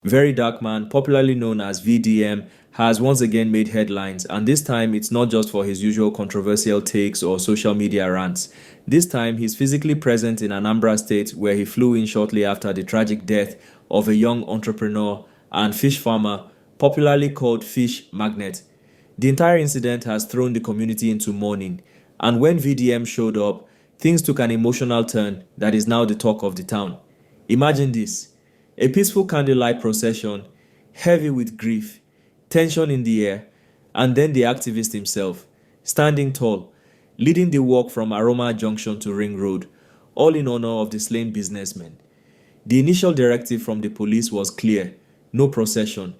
Very Dark Man, popularly known as VDM, has once again made headlines, and this time it's not just for his usual controversial takes or social media rants. This time he's physically present in Anambra State, where he flew in shortly after the tragic death of a young entrepreneur and fish farmer, popularly called Fish Magnet. The entire incident has thrown the community into mourning, and when VDM showed up, things took an emotional turn that is now the talk of the town. Imagine this: a peaceful candlelight procession, heavy with grief, tension in the air, and then the activist himself, standing tall, leading the walk from Aroma Junction to Ring Road, all in honor of the slain businessman. The initial directive from the police was clear: no procession.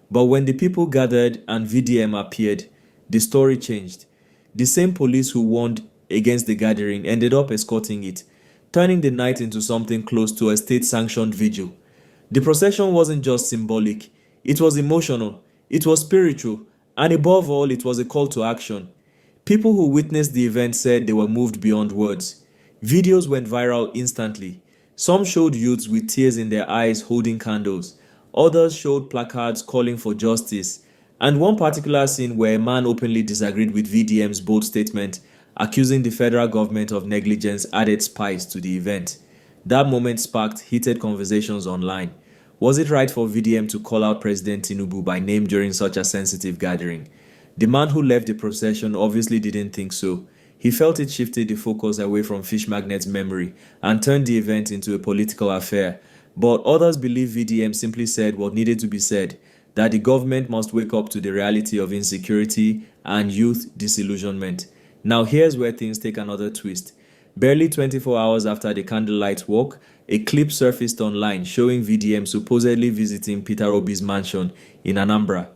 But when the people gathered and VDM appeared, the story changed. The same police who warned against the gathering ended up escorting it, turning the night into something close to a state-sanctioned vigil. The procession wasn't just symbolic, it was emotional, it was spiritual, and above all, it was a call to action. People who witnessed the event said they were moved beyond words. Videos went viral instantly. Some showed youths with tears in their eyes holding candles. Others showed placards calling for justice. And one particular scene where a man openly disagreed with VDM's bold statement, accusing the federal government of negligence, added spice to the event. That moment sparked heated conversations online. Was it right for VDM to call out President Tinubu by name during such a sensitive gathering? The man who left the procession obviously didn't think so. He felt it shifted the focus away from Fish Magnet's memory and turned the event into a political affair. But others believe VDM simply said what needed to be said, that the government must wake up to the reality of insecurity and youth disillusionment. Now here's where things take another twist. Barely 24 hours after the candlelight walk, a clip surfaced online showing VDM supposedly visiting Peter Obi's mansion in Anambra.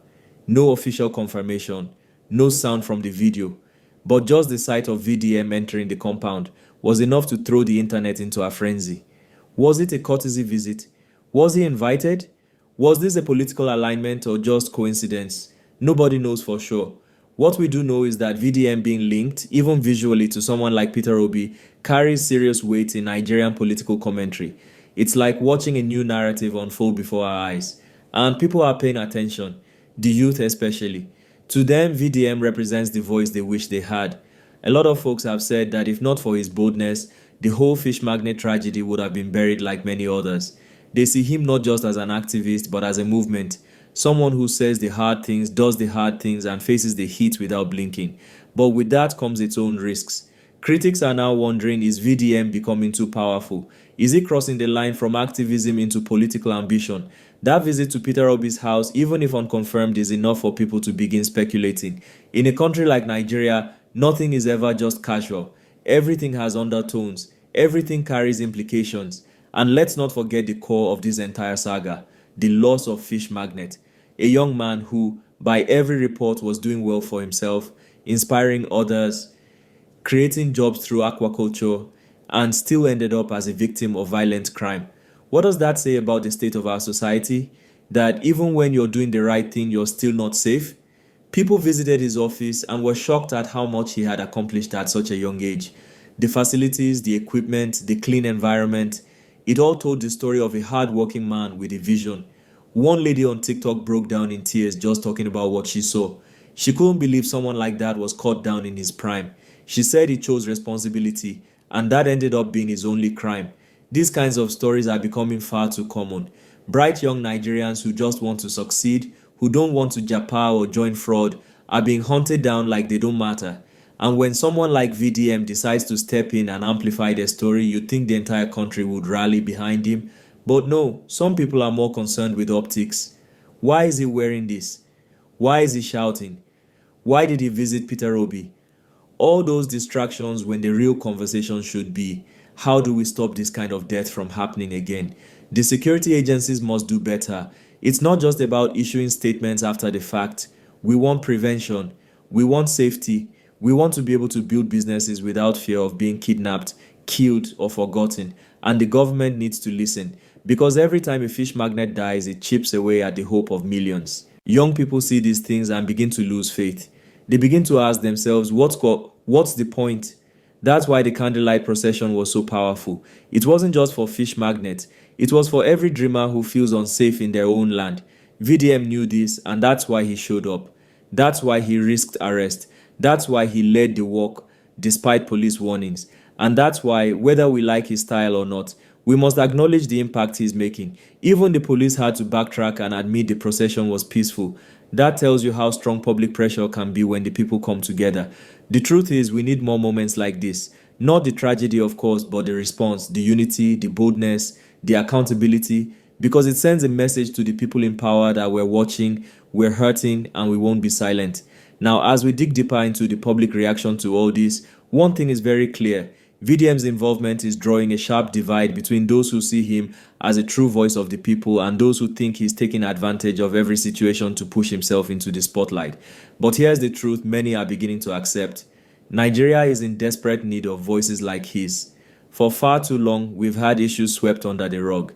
No official confirmation, no sound from the video, but just the sight of VDM entering the compound was enough to throw the internet into a frenzy. Was it a courtesy visit? Was he invited? Was this a political alignment or just coincidence? Nobody knows for sure. What we do know is that VDM being linked, even visually, to someone like Peter Obi carries serious weight in Nigerian political commentary. It's like watching a new narrative unfold before our eyes. And people are paying attention, the youth especially. To them, VDM represents the voice they wish they had. A lot of folks have said that if not for his boldness, the whole Fish Magnet tragedy would have been buried like many others. They see him not just as an activist, but as a movement. Someone who says the hard things, does the hard things, and faces the heat without blinking. But with that comes its own risks. Critics are now wondering, is VDM becoming too powerful? Is he crossing the line from activism into political ambition? That visit to Peter Obi's house, even if unconfirmed, is enough for people to begin speculating. In a country like Nigeria, nothing is ever just casual. Everything has undertones. Everything carries implications. And let's not forget the core of this entire saga, the loss of Fish Magnet, a young man who, by every report, was doing well for himself, inspiring others, creating jobs through aquaculture, and still ended up as a victim of violent crime. What does that say about the state of our society? That even when you're doing the right thing, you're still not safe? People visited his office and were shocked at how much he had accomplished at such a young age. The facilities, the equipment, the clean environment, it all told the story of a hard-working man with a vision. One lady on TikTok broke down in tears just talking about what she saw. She couldn't believe someone like that was cut down in his prime. She said he chose responsibility, and that ended up being his only crime. These kinds of stories are becoming far too common. Bright young Nigerians who just want to succeed, who don't want to japa or join fraud, are being hunted down like they don't matter. And when someone like VDM decides to step in and amplify their story, you'd think the entire country would rally behind him. But no, some people are more concerned with optics. Why is he wearing this? Why is he shouting? Why did he visit Peter Obi? All those distractions when the real conversation should be, how do we stop this kind of death from happening again? The security agencies must do better. It's not just about issuing statements after the fact. We want prevention. We want safety. We want to be able to build businesses without fear of being kidnapped, killed, or forgotten. And the government needs to listen. Because every time a fish magnet dies, it chips away at the hope of millions. Young people see these things and begin to lose faith. They begin to ask themselves, what's the point? That's why the candlelight procession was so powerful. It wasn't just for Fish Magnet. It was for every dreamer who feels unsafe in their own land. VDM knew this, and that's why he showed up. That's why he risked arrest. That's why he led the walk despite police warnings. And that's why, whether we like his style or not, we must acknowledge the impact he's making. Even the police had to backtrack and admit the procession was peaceful. That tells you how strong public pressure can be when the people come together. The truth is, we need more moments like this. Not the tragedy, of course, but the response, the unity, the boldness, the accountability, because it sends a message to the people in power that we're watching, we're hurting, and we won't be silent. Now, as we dig deeper into the public reaction to all this, one thing is very clear. VDM's involvement is drawing a sharp divide between those who see him as a true voice of the people and those who think he's taking advantage of every situation to push himself into the spotlight. But here's the truth many are beginning to accept. Nigeria is in desperate need of voices like his. For far too long, we've had issues swept under the rug.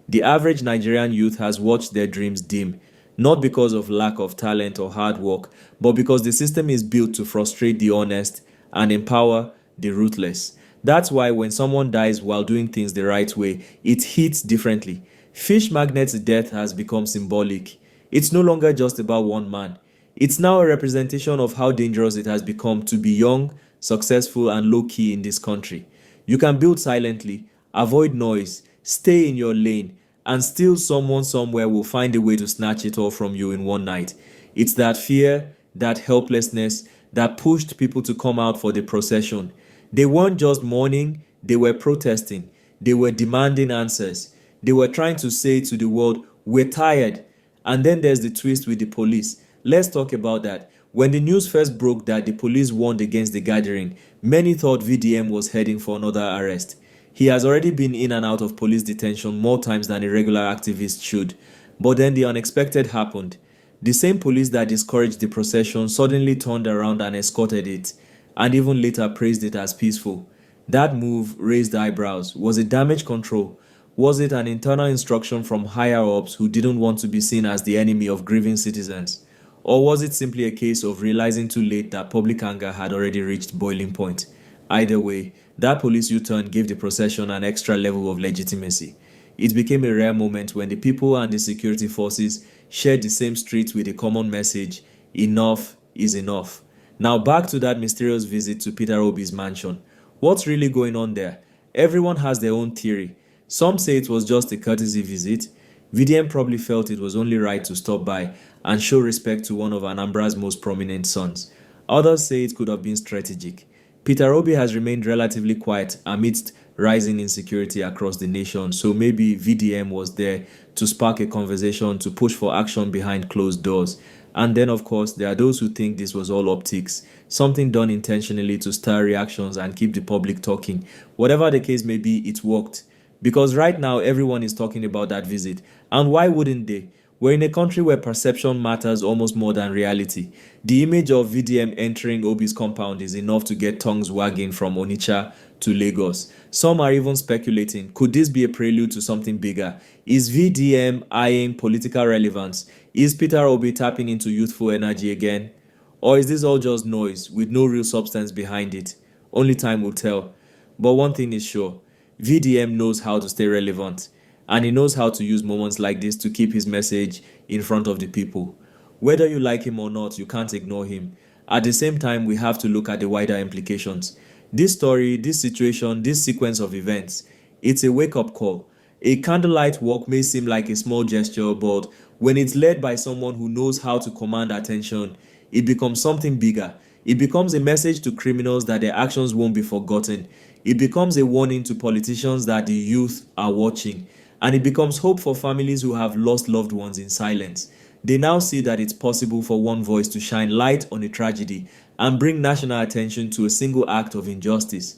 The average Nigerian youth has watched their dreams dim, not because of lack of talent or hard work, but because the system is built to frustrate the honest and empower the ruthless. That's why when someone dies while doing things the right way, it hits differently. Fish Magnet's death has become symbolic. It's no longer just about one man. It's now a representation of how dangerous it has become to be young, successful, and low-key in this country. You can build silently, avoid noise, stay in your lane, and still someone somewhere will find a way to snatch it all from you in one night. It's that fear, that helplessness, that pushed people to come out for the procession. They weren't just mourning, they were protesting. They were demanding answers. They were trying to say to the world, we're tired. And then there's the twist with the police. Let's talk about that. When the news first broke that the police warned against the gathering, many thought VDM was heading for another arrest. He has already been in and out of police detention more times than a regular activist should. But then the unexpected happened. The same police that discouraged the procession suddenly turned around and escorted it, and even later praised it as peaceful. That move raised eyebrows. Was it damage control? Was it an internal instruction from higher ups who didn't want to be seen as the enemy of grieving citizens? Or was it simply a case of realizing too late that public anger had already reached boiling point? Either way, that police U-turn gave the procession an extra level of legitimacy. It became a rare moment when the people and the security forces shared the same streets with a common message: enough is enough. Now back to that mysterious visit to Peter Obi's mansion. What's really going on there? Everyone has their own theory. Some say it was just a courtesy visit. VDM probably felt it was only right to stop by and show respect to one of Anambra's most prominent sons. Others say it could have been strategic. Peter Obi has remained relatively quiet amidst rising insecurity across the nation, so maybe VDM was there to spark a conversation, to push for action behind closed doors. And then, of course, there are those who think this was all optics, something done intentionally to stir reactions and keep the public talking. Whatever the case may be, it worked. Because right now, everyone is talking about that visit. And why wouldn't they? We're in a country where perception matters almost more than reality. The image of VDM entering Obi's compound is enough to get tongues wagging from Onitsha to Lagos. Some are even speculating, could this be a prelude to something bigger? Is VDM eyeing political relevance? Is Peter Obi tapping into youthful energy again? Or is this all just noise with no real substance behind it? Only time will tell. But one thing is sure, VDM knows how to stay relevant. And he knows how to use moments like this to keep his message in front of the people. Whether you like him or not, you can't ignore him. At the same time, we have to look at the wider implications. This story, this situation, this sequence of events, it's a wake-up call. A candlelight walk may seem like a small gesture, but when it's led by someone who knows how to command attention, it becomes something bigger. It becomes a message to criminals that their actions won't be forgotten. It becomes a warning to politicians that the youth are watching. And it becomes hope for families who have lost loved ones in silence. They now see that it's possible for one voice to shine light on a tragedy and bring national attention to a single act of injustice.